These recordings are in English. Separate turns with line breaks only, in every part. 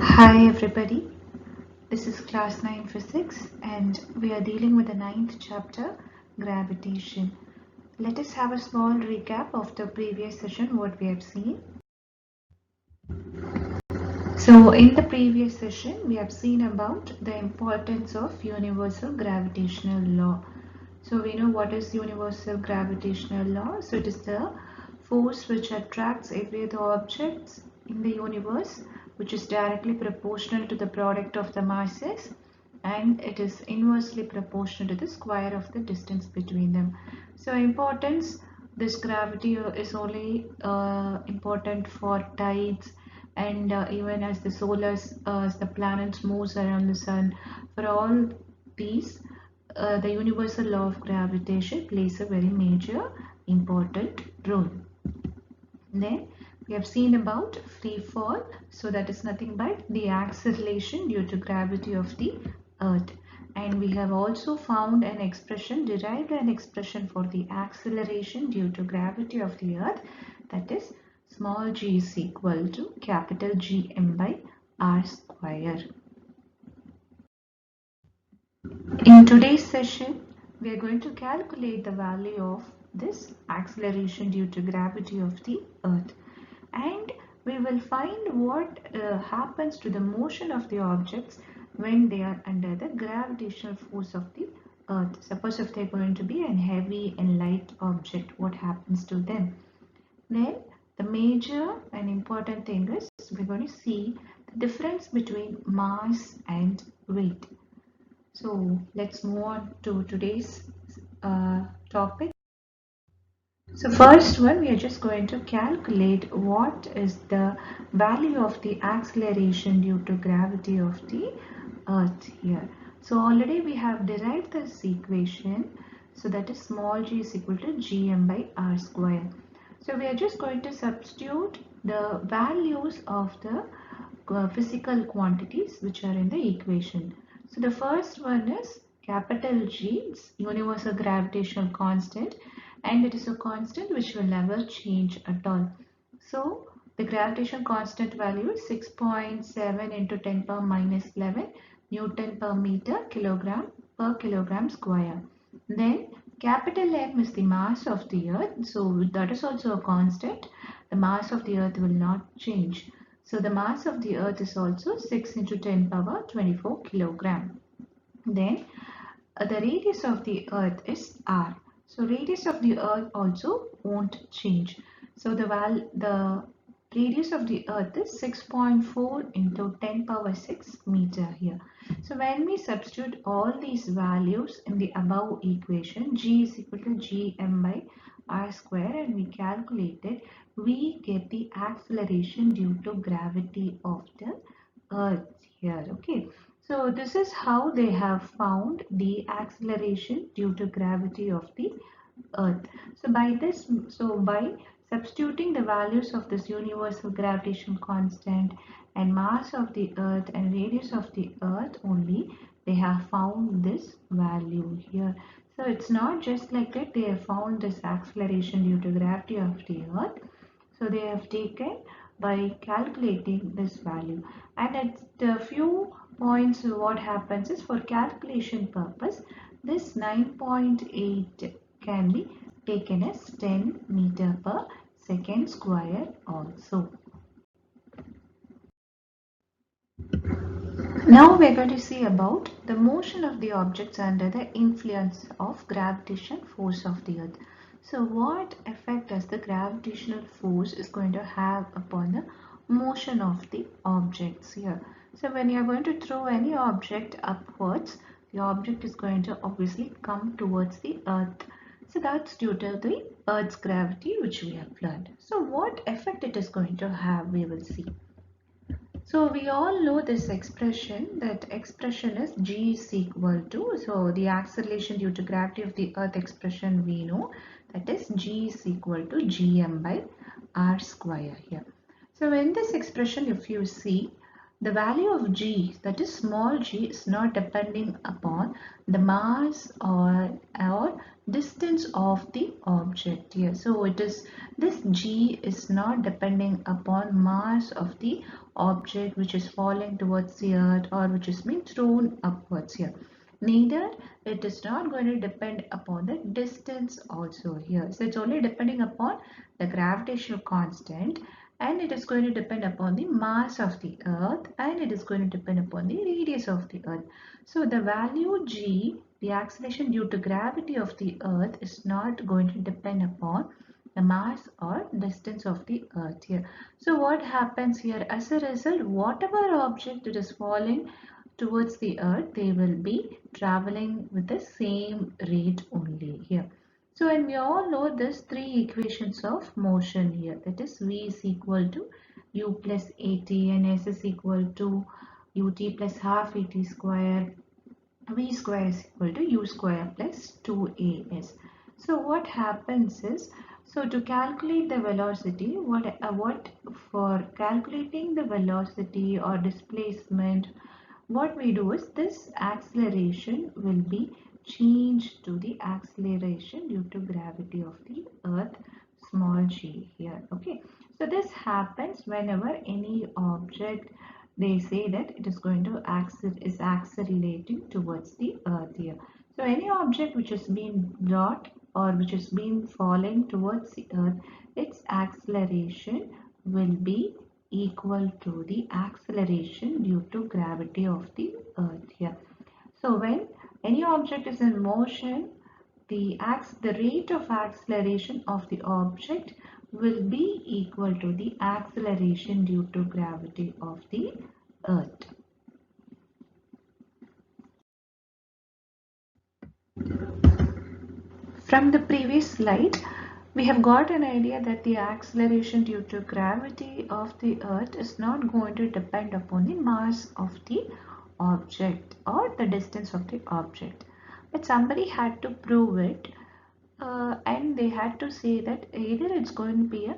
Hi everybody, this is class 9 physics and we are dealing with the ninth chapter, gravitation. Let us have a small recap of the previous session, what we have seen. So in the previous session, we have seen about the importance of universal gravitational law. So we know what is universal gravitational law. So it is the force which attracts every other objects in the universe, which is directly proportional to the product of the masses, and it is inversely proportional to the square of the distance between them. So importance, this gravity is only important for tides and even as the solar as the planets moves around the sun. For all these, the universal law of gravitation plays a very major important role. Then we have seen about free fall. So that is nothing but the acceleration due to gravity of the earth. And we have also found an expression, derived an expression for the acceleration due to gravity of the earth, that is small g is equal to capital Gm by r square. In today's session, we are going to calculate the value of this acceleration due to gravity of the earth, and we will find what happens to the motion of the objects when they are under the gravitational force of the earth. Suppose if they are going to be a heavy and light object, what happens to them? Then the major and important thing is we're going to see the difference between mass and weight. So let's move on to today's topic. So first one, we are just going to calculate what is the value of the acceleration due to gravity of the earth here. So already we have derived this equation. So that is small g is equal to gm by r square. So we are just going to substitute the values of the physical quantities which are in the equation. So the first one is capital G, it's universal gravitational constant, and it is a constant which will never change at all. So the gravitational constant value is 6.7 into 10 power minus 11 Newton per meter kilogram square. Then capital M is the mass of the earth, so that is also a constant. The mass of the earth will not change. So the mass of the earth is also 6 into 10 power 24 kilogram. Then the radius of the earth is r. So radius of the earth also won't change. So the radius of the earth is 6.4 into 10 power 6 meter here. So when we substitute all these values in the above equation, g is equal to gm by r square, and we calculate it, we get the acceleration due to gravity of the earth here. Okay, so this is how they have found the acceleration due to gravity of the earth. So by substituting the values of this universal gravitation constant and mass of the earth and radius of the earth only, they have found this value here. So it's not just like that, they have found this acceleration due to gravity of the earth. So they have taken by calculating this value, and at the few points what happens is, for calculation purpose, this 9.8 can be taken as 10 meter per second square also. Now we're going to see about the motion of the objects under the influence of gravitational force of the earth. So what effect does the gravitational force is going to have upon the motion of the objects here? So when you are going to throw any object upwards, the object is going to obviously come towards the earth. So that's due to the earth's gravity, which we have learned. So what effect it is going to have, we will see. So we all know this expression, that expression is g is equal to, so the acceleration due to gravity of the earth expression we know, that is g is equal to gm by r square here. So in this expression, if you see, the value of g, that is small g, is not depending upon the mass or distance of the object here. So it is, this g is not depending upon mass of the object which is falling towards the earth or which is being thrown upwards here. Neither it is not going to depend upon the distance also here. So it's only depending upon the gravitational constant, and it is going to depend upon the mass of the earth, and it is going to depend upon the radius of the earth. So the value g, the acceleration due to gravity of the earth, is not going to depend upon the mass or distance of the earth here. So what happens here, as a result, whatever object that is falling towards the earth, they will be traveling with the same rate only here. So, and we all know this three equations of motion here, that is v is equal to u plus at and s is equal to ut plus half at square, v square is equal to u square plus 2as. So what happens is, so to calculate the velocity, what for calculating the velocity or displacement, what we do is this acceleration will be changed to the acceleration due to gravity of the earth, small g here. Okay, so this happens whenever any object, they say that it is going to accelerating towards the earth here. So any object which has been brought or which has been falling towards the earth, its acceleration will be equal to the acceleration due to gravity of the earth here. So when any object is in motion, the rate of acceleration of the object will be equal to the acceleration due to gravity of the earth. From the previous slide, we have got an idea that the acceleration due to gravity of the earth is not going to depend upon the mass of the object or the distance of the object. But somebody had to prove it, and they had to say that either it's going to be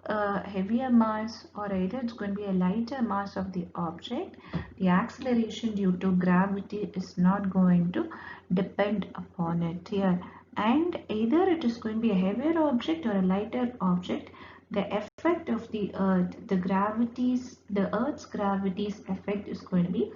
a heavier mass or either it's going to be a lighter mass of the object. The acceleration due to gravity is not going to depend upon it here, and either it is going to be a heavier object or a lighter object, the effect of the earth, the earth's gravity's effect is going to be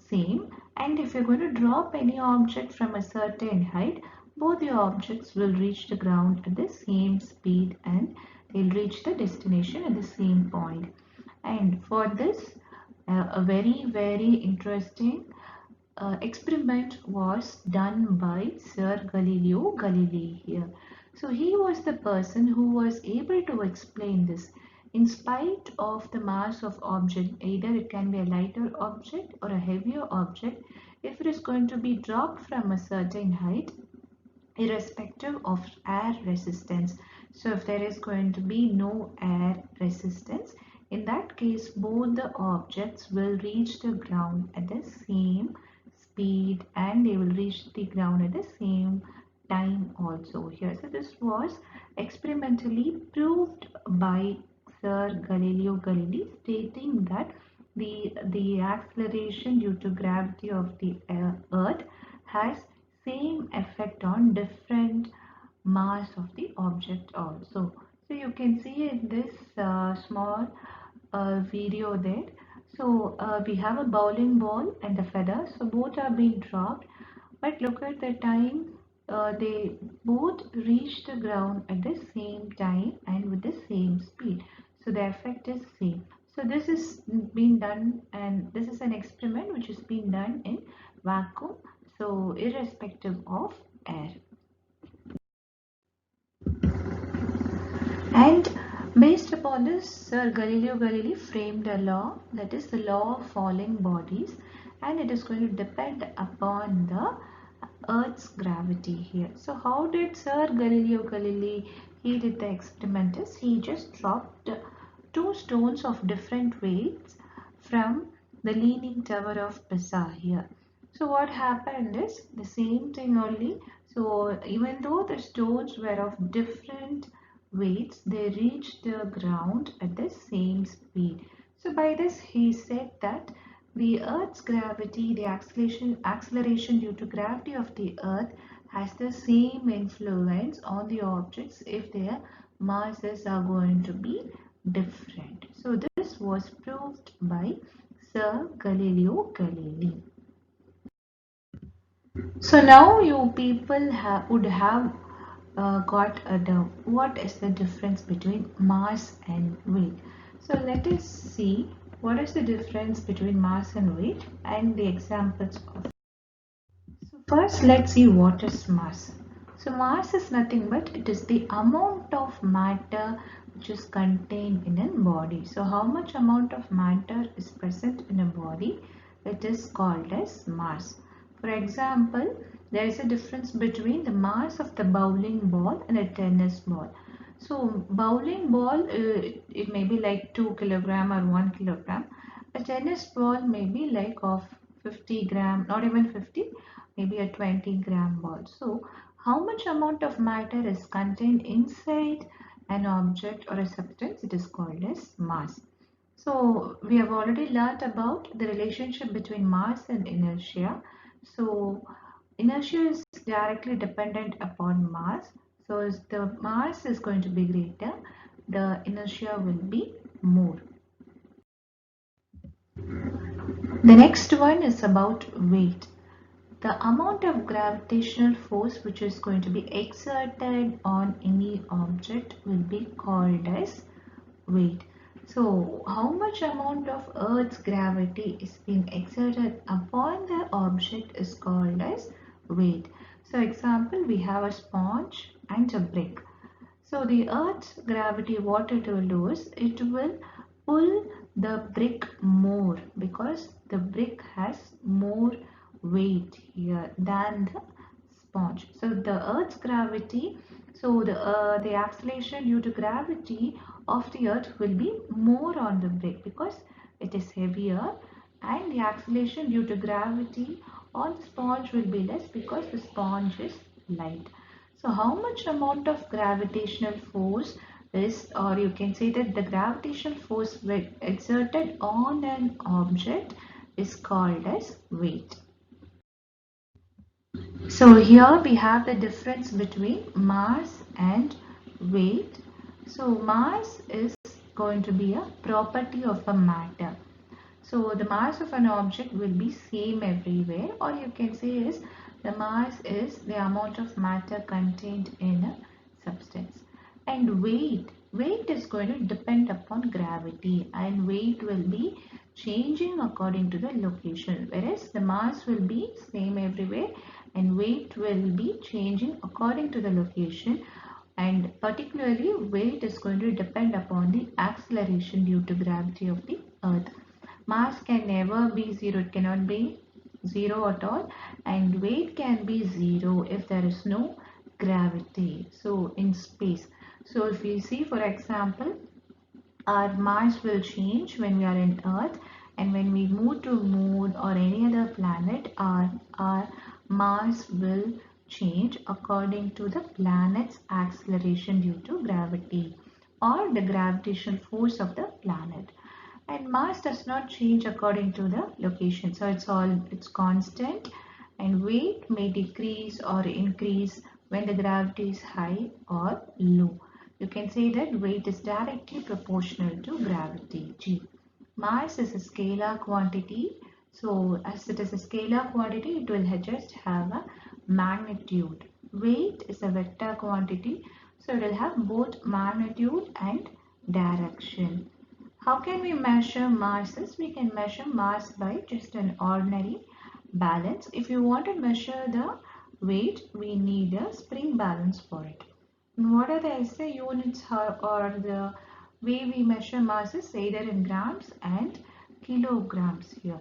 same. And if you're going to drop any object from a certain height, both the objects will reach the ground at the same speed and they'll reach the destination at the same point. And for this, a very interesting experiment was done by Sir Galileo Galilei here. So he was the person who was able to explain this. In spite of the mass of object, either it can be a lighter object or a heavier object, if it is going to be dropped from a certain height, irrespective of air resistance. So if there is going to be no air resistance, in that case both the objects will reach the ground at the same speed and they will reach the ground at the same time also here. So this was experimentally proved by Sir Galileo Galilei, stating that the acceleration due to gravity of the earth has same effect on different mass of the object also. So you can see in this small video there. So we have a bowling ball and a feather. So both are being dropped. But look at the time. They both reach the ground at the same time and with the same speed. So the effect is same. So this is being done, and this is an experiment which is being done in vacuum. So irrespective of air. And based upon this, Sir Galileo Galilei framed a law, that is the law of falling bodies, and it is going to depend upon the Earth's gravity here. So how did Sir Galileo Galilei, he did the experiment is he just dropped two stones of different weights from the Leaning Tower of Pisa here. So what happened is the same thing only. So even though the stones were of different weights, they reached the ground at the same speed. So by this he said that the Earth's gravity, the acceleration due to gravity of the Earth has the same influence on the objects if their masses are going to be different. So this was proved by Sir Galileo Galilei. So now you people would have got a doubt. What is the difference between mass and weight? So let us see what is the difference between mass and weight and the examples of. So first let's see what is mass. So mass is nothing but it is the amount of matter which is contained in a body. So how much amount of matter is present in a body, it is called as mass. For example, there is a difference between the mass of the bowling ball and a tennis ball. So bowling ball, it may be like 2 kilogram or 1 kilogram. A tennis ball may be like of 50 gram, not even 50, maybe a 20-gram ball. So how much amount of matter is contained inside an object or a substance, it is called as mass. So we have already learnt about the relationship between mass and inertia. So inertia is directly dependent upon mass. So as the mass is going to be greater, the inertia will be more. The next one is about weight. The amount of gravitational force which is going to be exerted on any object will be called as weight. So how much amount of Earth's gravity is being exerted upon the object is called as weight. So example, we have a sponge and a brick. So the Earth's gravity, what it will do is it will pull the brick more because the brick has more weight here than the sponge. So the Earth's gravity, so the acceleration due to gravity of the Earth will be more on the brick because it is heavier, and the acceleration due to gravity on the sponge will be less because the sponge is light. So how much amount of gravitational force is, or you can say that the gravitational force exerted on an object is called as weight. So here we have the difference between mass and weight. So mass is going to be a property of a matter. So the mass of an object will be same everywhere, or you can say is the mass is the amount of matter contained in a substance. And weight is going to depend upon gravity, and weight will be changing according to the location, whereas the mass will be same everywhere and weight will be changing according to the location. And particularly weight is going to depend upon the acceleration due to gravity of the earth. Mass can never be zero, it cannot be zero at all, and weight can be zero if there is no gravity. So in space, so if you see, for example, our mass will change when we are in earth, and when we move to moon or any other planet, our mass will change according to the planet's acceleration due to gravity or the gravitational force of the planet. And mass does not change according to the location, so it's constant. And weight may decrease or increase when the gravity is high or low. You can say that weight is directly proportional to gravity, g. Mass is a scalar quantity, so as it is a scalar quantity, it will just have a magnitude. Weight is a vector quantity, so it will have both magnitude and direction. How can we measure masses? We can measure mass by just an ordinary balance. If you want to measure the weight, we need a spring balance for it. And what are the SI units, or the way we measure masses? Either in grams and kilograms here.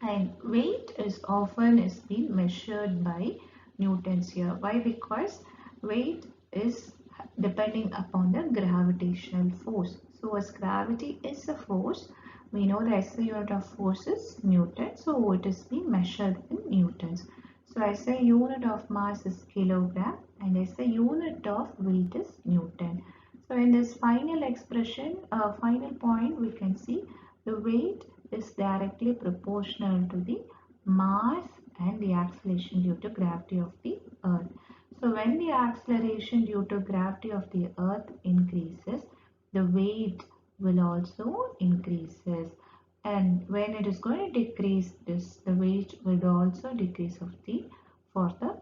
And weight is often being measured by newtons here. Why? Because weight is depending upon the gravitational force. So as gravity is a force, we know the SI unit of force is newton. So it is being measured in newtons. So SI unit of mass is kilogram and SI unit of weight is newton. So in this final expression, final point, we can see the weight is directly proportional to the mass and the acceleration due to gravity of the earth. So when the acceleration due to gravity of the earth increases, the weight will also increases, and when it is going to decrease, the weight will also decrease of the for the